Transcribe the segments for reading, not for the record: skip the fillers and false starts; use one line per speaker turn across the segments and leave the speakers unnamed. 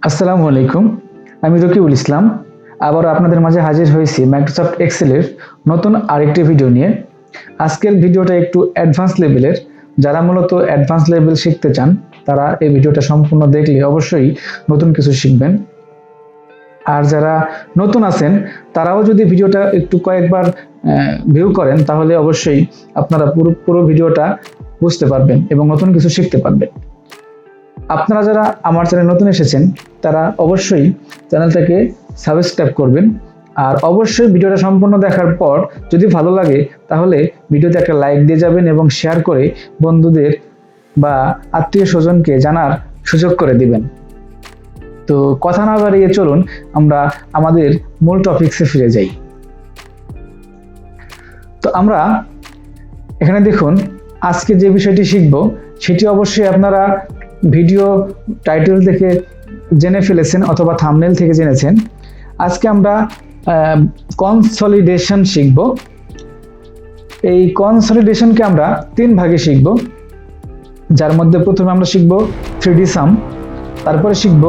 আসসালামু আলাইকুম, আমি রকিবুল ইসলাম। আবার আপনাদের মাঝে হাজির হয়েছি মাইক্রোসফট এক্সেলের নতুন আরেকটি ভিডিও নিয়ে। আজকের ভিডিওটা একটু অ্যাডভান্স লেভেলের। যারা মূলত অ্যাডভান্স লেভেল শিখতে চান তারা এই ভিডিওটা সম্পূর্ণ দেখলে অবশ্যই নতুন কিছু শিখবেন। আর যারা নতুন আছেন তারাও যদি ভিডিওটা একটু কয়েকবার ভিউ করেন তাহলে অবশ্যই আপনারা পুরো ভিডিওটা বুঝতে পারবেন এবং নতুন কিছু শিখতে পারবেন। আপনারা যারা আমার চ্যানেল নতুন এসেছেন তারা অবশ্যই চ্যানেলটাকে সাবস্ক্রাইব করবেন। আর অবশ্যই ভিডিওটা সম্পূর্ণ দেখার পর যদি ভালো লাগে তাহলে ভিডিওতে একটা লাইক দিয়ে যাবেন এবং শেয়ার করে বন্ধুদের বা আত্মীয় স্বজনকে জানার সুযোগ করে দিবেন। তো কথা না বাড়িয়ে চলুন আমরা আমাদের মূল টপিকসে ফিরে যাই। তো আমরা এখানে দেখুন, আজকে যে বিষয়টি শিখব সেটি অবশ্যই আপনারা ভিডিও টাইটেল থেকে জেনে ফেলেছেন অথবা থাম্বনেল থেকে জেনেছেন। আজকে আমরা কনসলিডেশন শিখব। এই কনসলিডেশনকে আমরা তিন ভাগে শিখব, যার মধ্যে প্রথমে আমরা শিখব 3D সাম, তারপরে শিখব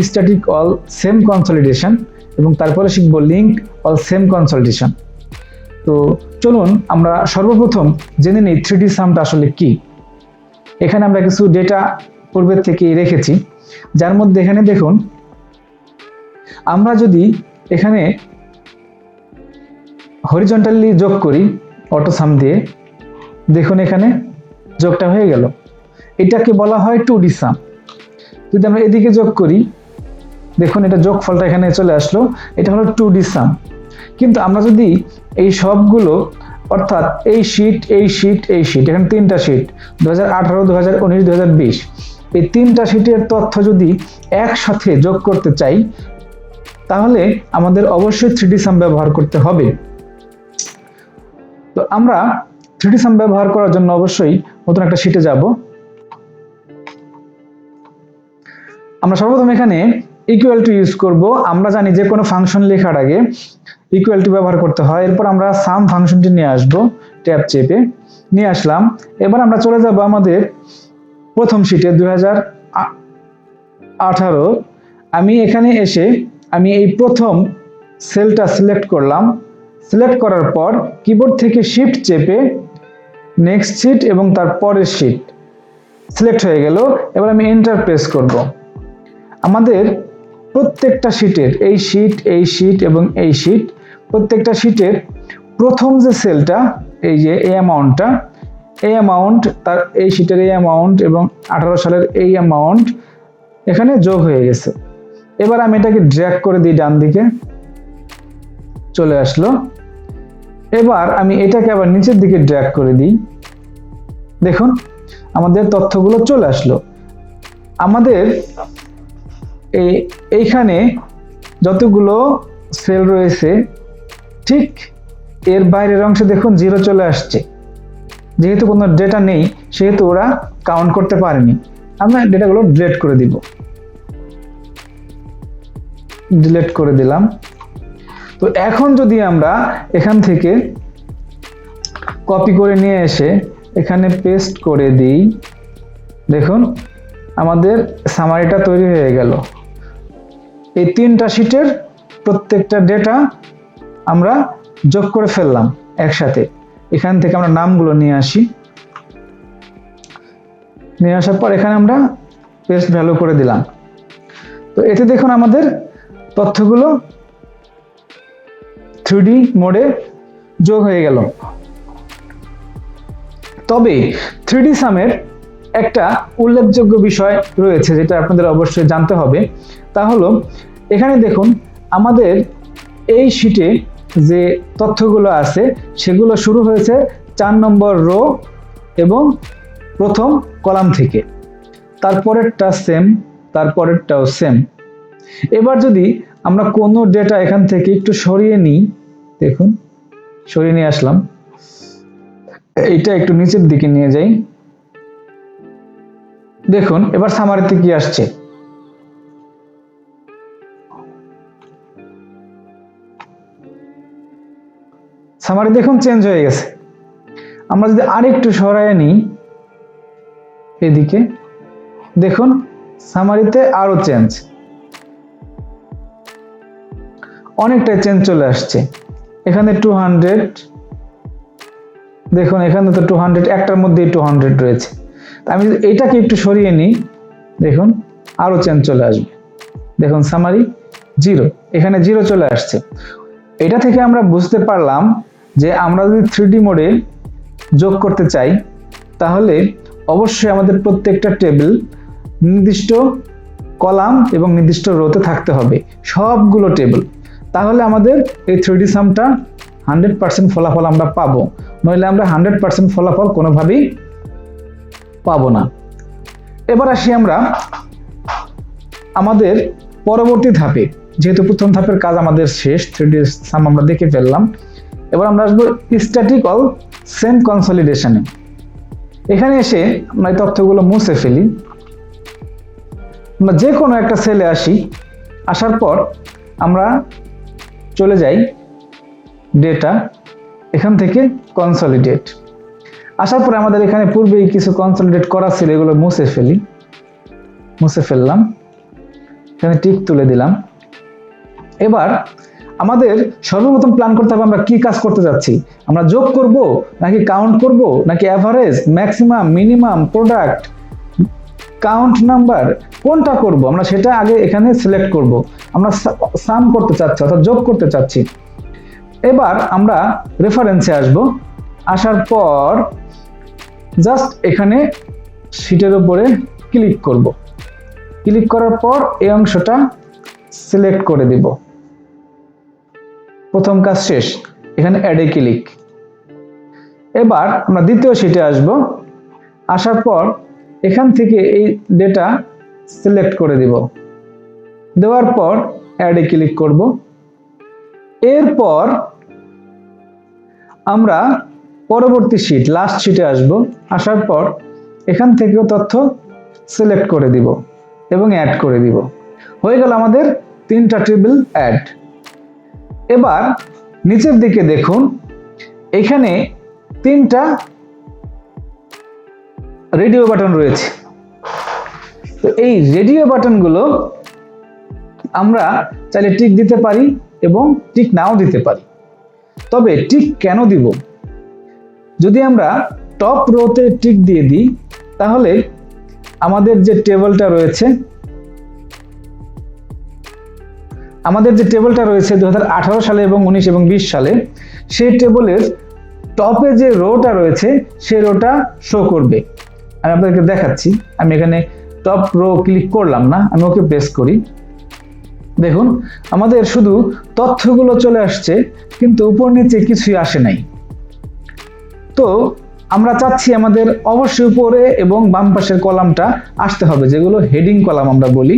স্ট্যাটিক অল সেম কনসলিডেশন এবং তারপরে শিখব লিঙ্ক অল সেম কনসলিডেশন। তো চলুন আমরা সর্বপ্রথম জেনে নিই 3D সামটা আসলে কি। এখানে আমরা কিছু ডেটা পূর্বের থেকে রেখেছি, যার মধ্যে এখানে দেখুন আমরা যদি এখানে হরিজন্টালি যোগ করি অটো সাম দিয়ে, দেখুন এখানে যোগটা হয়ে গেল। এটাকে বলা হয় 2D সাম। যদি আমরা এদিকে যোগ করি, দেখুন এটা যোগফলটা এখানে চলে আসলো, এটা হলো 2D সাম। কিন্তু আমরা যদি এই সবগুলো অর্থাৎ এই শীট এখানে তিনটা শীট 2018, 2019, 2020 এই তিনটা শীটের তথ্য যদি একসাথে যোগ করতে চাই তাহলে আমাদের অবশ্যই 3D সাম ব্যবহার করতে হবে। তো আমরা 3D সাম ব্যবহার করার জন্য অবশ্যই নতুন একটা শীটে যাব। আমরা সর্বপ্রথম এখানে ইকুয়াল টু ইউজ করব। আমরা জানি যে কোনো ফাংশন লেখার আগে ইকুয়াল টু ব্যবহার করতে হয়। এরপর আমরা সাম ফাংশনটি নিয়ে আসব, ট্যাব চেপে নিয়ে আসলাম। এবার আমরা চলে যাব আমাদের প্রথম শীটে 2018। আমি এখানে এসে আমি এই প্রথম সেলটা সিলেক্ট করলাম। সিলেক্ট করার পর কিবোর্ড থেকে শিফট চেপে নেক্সট শীট এবং তার পরের শীট সিলেক্ট হয়ে গেল। এবার আমি এন্টার প্রেস করব। আমাদের প্রত্যেকটা শীটের এই শীট এবং এই শীট, প্রত্যেকটা শীটের প্রথম যে সেলটা এই যে এই অ্যামাউন্টটা, এই অ্যামাউন্ট তার এই শীটের এই অ্যামাউন্ট এবং 18 সালের এই অ্যামাউন্ট এখানে যোগ হয়ে গেছে। এবার আমি এটাকে ড্র্যাগ করে দিই, ডান দিকে চলে আসলো। এবার আমি এটাকে আবার নিচের দিকে ড্র্যাগ করে দিই, দেখুন আমাদের তথ্যগুলো চলে আসলো। আমাদের এইখানে যতগুলো সেল রয়েছে ঠিক এর বাইরের অংশে দেখুন 0 চলে আসছে। যেহেতু কোনো ডেটা নেই সেহেতু ওরা কাউন্ট করতে পারেনি। আমরা ডেটাগুলো ডিলিট করে দিব, ডিলিট করে দিলাম। তো এখন যদি আমরা এখান থেকে কপি করে নিয়ে এসে এখানে পেস্ট করে দিই, দেখুন আমাদের সামারিটা তৈরি হয়ে গেল। এই তিনটা শীটের প্রত্যেকটা ডেটা আমরা যোগ করে ফেললাম একসাথে। এখান থেকে আমরা নামগুলো নিয়ে আসি, নিয়ে আসার পর এখানে আমরা পেস্ট ভ্যালু করে দিলাম। তো এতে দেখুন আমাদের তথ্যগুলো 3D মোডে যোগ হয়ে গেল। তবে 3D সামের একটা উল্লেখযোগ্য বিষয় রয়েছে যেটা আপনাদের অবশ্যই জানতে হবে। তা হলো এখানে দেখুন আমাদের এই শীটে যে তথ্যগুলো আছে সেগুলো শুরু হয়েছে 4 নম্বর রো এবং প্রথম কলাম থেকে, তারপরেরটা সেম, তারপরেরটাও সেম। এবার যদি আমরা কোনো ডেটা এখান থেকে একটু সরিয়ে নিই, দেখুন সরিয়ে নিয়ে আসলাম, এইটা একটু নিচের দিকে নিয়ে যাই, দেখুন এবার সামারিতে কি আসছে। সামারি দেখুন চেঞ্জ হয়ে গেছে। আমরা যদি আরেকটু সরায় নিই এদিকে, দেখুন সামারিতে আরো চেঞ্জ, অনেকটাই চেঞ্জ চলে আসছে। এখানে 200, দেখুন এখানে তো 200, একটার মধ্যেই 200 রয়েছে। আমি এইটাকে একটু সরিয়ে নিই, দেখুন আরো চেঞ্জ চলে আসবে। দেখুন সামারি 0, এখানে 0 চলে আসছে। এটা থেকে আমরা বুঝতে পারলাম যে আমরা যদি 3D মোডে যোগ করতে চাই তাহলে অবশ্যই আমাদের প্রত্যেকটা টেবিল নির্দিষ্ট কলাম এবং নির্দিষ্ট রোতে থাকতে হবে, সবগুলো টেবিল। তাহলে আমাদের এই 3D সামটা 100% ফলাফল আমরা পাবো, নইলে আমরা 100% ফলাফল কোনোভাবেই পাবো না। এবার আসি আমরা আমাদের পরবর্তী ধাপে। যেহেতু প্রথম ধাপের কাজ আমাদের শেষ, 3D সাম আমরা দেখে ফেললাম, এবার আমরা আসবো স্ট্যাটিক অল সেম কনসলিডেশনে। এখানে এসে আমরা এই তথ্যগুলো মুছে ফেলি। আমরা যে কোনো একটা সেলে আসি, আসার পর আমরা চলে যাই ডেটা, এখান থেকে কনসলিডেট। আসার পরে আমাদের এখানে পূর্বেই কিছু কনসলিডেট করা ছিল, এগুলো মুছে ফেললাম, এখানে টিক তুলে দিলাম। এবার আমাদের সর্বপ্রথম প্ল্যান করতে হবে আমরা কি কাজ করতে যাচ্ছি। আমরা যোগ করব নাকি কাউন্ট করব নাকি average, maximum, minimum, product, count number, কোনটা করব আমরা সেটা আগে এখানে সিলেক্ট করব। আমরা সাম করতে চাচ্ছি অর্থাৎ যোগ করতে চাচ্ছি। এবার আমরা রেফারেন্সে আসব, আসার পর জাস্ট এখানে শীটের উপরে ক্লিক করব। ক্লিক করার পর এই অংশটা সিলেক্ট করে দিব। প্রথম কাজ শেষ, এখানে অ্যাডে ক্লিক। এবার আমরা দ্বিতীয় শীটে আসব, আসার পর এখান থেকে এই ডেটা সিলেক্ট করে দিব। দেওয়ার পর অ্যাডে ক্লিক করব। এরপর আমরা পরবর্তী শীট, লাস্ট শীটে আসব, আসার পর এখান থেকেও তথ্য সিলেক্ট করে দিব এবং অ্যাড করে দিব। হয়ে গেল আমাদের 3টা টেবিল অ্যাড। এবার নিচের দিকে দেখুন, এখানে 3টা রেডিও বাটন রয়েছে। তো এই রেডিও বাটনগুলো আমরা চাইলে টিক দিতে পারি এবং টিক নাও দিতে পারি। তবে টিক কেন দিব? যদি আমরা টপ রোতে টিক দিয়ে দিই তাহলে আমাদের যে টেবিলটা রয়েছে 2018 সালে এবং 19 এবং 20 সালে, সেই টেবিলের টপে যে রোটা রয়েছে সেই রোটা শো করবে। আমি আপনাদেরকে দেখাচ্ছি। আমি এখানে টপ রো ক্লিক করলাম না, আমি ওকে প্রেস করি। দেখুন আমাদের শুধু তথ্যগুলো চলে আসছে, কিন্তু উপর নিচে কিছুই আসে নাই। তো আমরা চাচ্ছি আমাদের অবশ্যই উপরে এবং বাম পাশের কলামটা আসতে হবে, যেগুলো হেডিং কলাম আমরা বলি,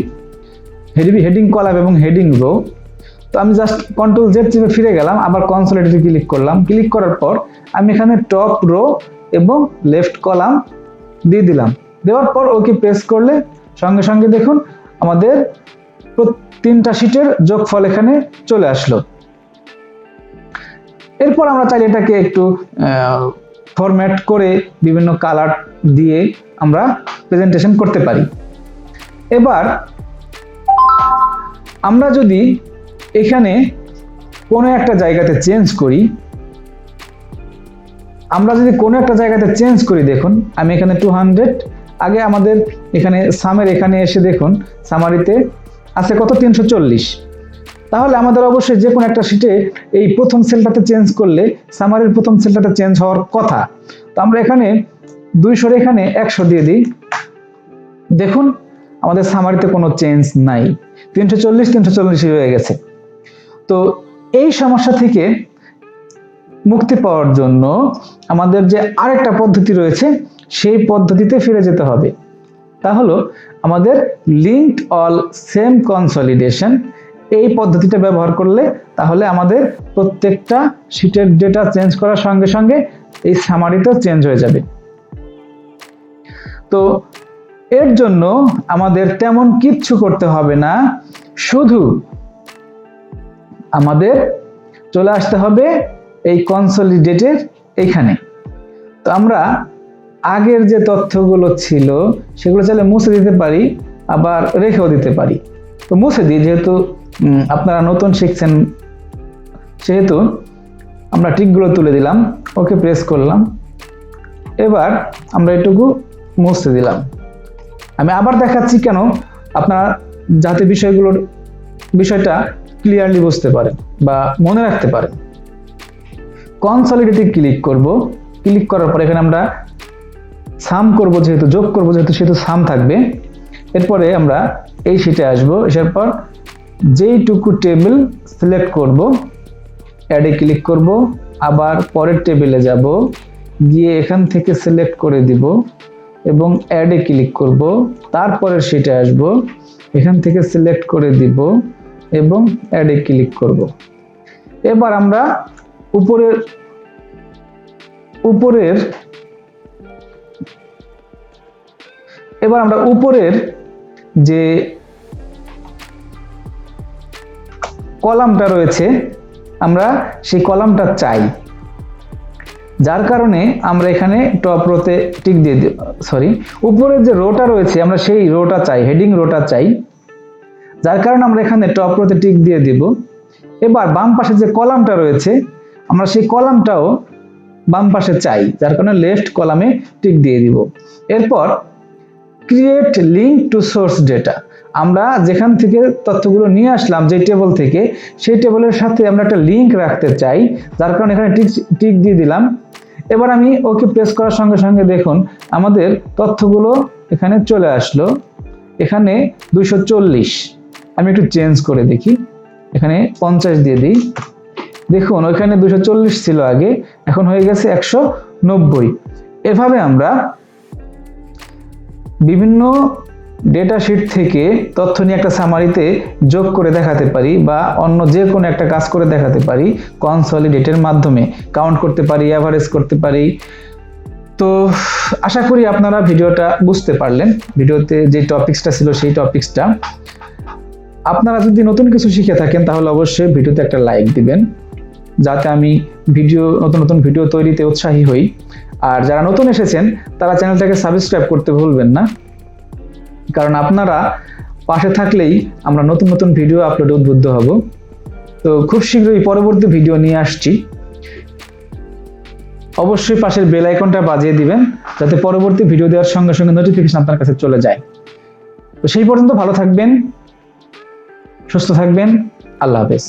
হেডিং কলাম এবং হেডিং রো। তো আমি জাস্ট কন্ট্রোল জেড চেপে ফিরে গেলাম, আবার কনসোলিডেটে ক্লিক করলাম। ক্লিক করার পর আমি এখানে টপ রো এবং লেফট কলাম দিয়ে দিলাম। দেওয়ার পর ওকে প্রেস করলে সঙ্গে সঙ্গে দেখুন আমাদের 3টা শীটের যোগফল এখানে চলে আসলো। এরপর আমরা চাইলে এটাকে একটু ফরম্যাট করে বিভিন্ন কালার দিয়ে আমরা প্রেজেন্টেশন করতে পারি। এবার আমরা যদি এখানে কোনো একটা জায়গাতে চেঞ্জ করি, দেখুন আমি এখানে 200, আগে আমাদের এখানে সামের এখানে এসে দেখুন সামারিতে আছে কত, 340। তাহলে আমাদের অবশ্যই যে কোনো একটা শীটে এই প্রথম সেলটাতে চেঞ্জ করলে সামারির প্রথম সেলটাতে চেঞ্জ হওয়ার কথা। তো আমরা এখানে 200 এখানে 100 দিয়ে দিই। দেখুন আমাদের সামারিতে কোনো চেঞ্জ নাই, 340 হয়ে গেছে। তো এই সমস্যা থেকে মুক্তি পাওয়ার জন্য আমাদের যে আরেকটা পদ্ধতি রয়েছে সেই পদ্ধতিতে ফিরে যেতে হবে। তা হলো আমাদের লিঙ্কড অল সেম কনসলিডেশন। এই পদ্ধতিটা ব্যবহার করলে তাহলে আমাদের প্রত্যেকটা শীটের ডেটা চেঞ্জ করার সঙ্গে সঙ্গে এই সামারিটাও চেঞ্জ হয়ে যাবে। তো এর জন্য আমাদের তেমন কিচ্ছু করতে হবে না, শুধু আমাদের চলে আসতে হবে এই কনসলিডেটের এইখানে। তো আমরা আগের যে তথ্যগুলো ছিল সেগুলো চাইলে মুছে দিতে পারি। আবার রেখেও দিতে পারি। তো মুছে দিই, যেহেতু আপনারা নতুন শিখছেন সেহেতু আমরা টিকগুলো তুলে দিলাম, ওকে প্রেস করলাম। এবার আমরা এটুকু মুছে দিলাম। আমি আবার দেখাচ্ছি কেন, আপনারা যাতে বিষয়টা ক্লিয়ারলি বুঝতে পারেন বা মনে রাখতে পারেন। কনসলিডেটে ক্লিক করব। ক্লিক করার পর এখানে আমরা সাম করব, যেহেতু যোগ করব যেহেতু সেহেতু সাম থাকবে। এরপরে আমরা এই শিটে আসবো, আসার পর যেইটুকু টেবিল সিলেক্ট করব, অ্যাডে ক্লিক করব, আবার পরের টেবিলে যাব, গিয়ে এখান থেকে সিলেক্ট করে দিব এবং অ্যাডে ক্লিক করব, তারপরের শিটে আসব, এখান থেকে সিলেক্ট করে দিব এবং অ্যাডে ক্লিক করব। এবার আমরা উপরের যে কলামটা রয়েছে আমরা সেই কলামটা চাই, যার কারণে আমরা এখানে টপ রোতে টিক দিয়ে দিব। উপরের যে রোটা রয়েছে আমরা সেই রোটা চাই, হেডিং রোটা চাই, যার কারণে আমরা এখানে টপ রোতে টিক দিয়ে দিব। এবার বাম পাশে যে কলামটা রয়েছে আমরা সেই কলামটাও বাম পাশে চাই, যার কারণে লেফট কলামে টিক দিয়ে দিব। এরপর create link to source data, আমরা যেখান থেকে তথ্যগুলো নিয়ে আসলাম যে টেবিল থেকে, সেই টেবিলের সাথে আমরা একটা লিঙ্ক রাখতে চাই, যার কারণে এখানে টিক দিয়ে দিলাম। এবার আমি ওকে প্রেস করার সঙ্গে সঙ্গে দেখুন আমাদের তথ্যগুলো এখানে চলে আসলো। এখানে 240, আমি একটু চেঞ্জ করে দেখি, এখানে 50 দিয়ে দিই। দেখুন ওইখানে 240 ছিল আগে, এখন হয়ে গেছে 190। এভাবে আমরা বিভিন্ন ডেটা শিট থেকে তথ্য নিয়ে একটা সামারিতে যোগ করে দেখাতে পারি বা অন্য যে কোনো একটা কাজ করে দেখাতে পারি। কনসলিডেটের মাধ্যমে কাউন্ট করতে পারি, অ্যাভারেজ করতে পারি। তো আশা করি আপনারা ভিডিওটা বুঝতে পারলেন। ভিডিওতে যে টপিকসটা ছিল সেই টপিকসটা, আপনারা যদি নতুন কিছু শিখে থাকেন তাহলে অবশ্যই ভিডিওতে একটা লাইক দিবেন, যাতে আমি নতুন নতুন ভিডিও তৈরিতে উৎসাহী হই। আর যারা নতুন এসেছেন তারা চ্যানেলটাকে সাবস্ক্রাইব করতে ভুলবেন না, কারণ আপনারা পাশে থাকলেই আমরা নতুন নতুন ভিডিও আপলোডে উদ্বুদ্ধ হব। তো খুব শীঘ্রই পরবর্তী ভিডিও নিয়ে আসছি। অবশ্যই পাশের বেল আইকনটা বাজিয়ে দিবেন, যাতে পরবর্তী ভিডিও দেওয়ার সঙ্গে সঙ্গে নোটিফিকেশন আপনার কাছে চলে যায়। তো সেই পর্যন্ত ভালো থাকবেন, সুস্থ থাকবেন। আল্লাহ হাফেজ।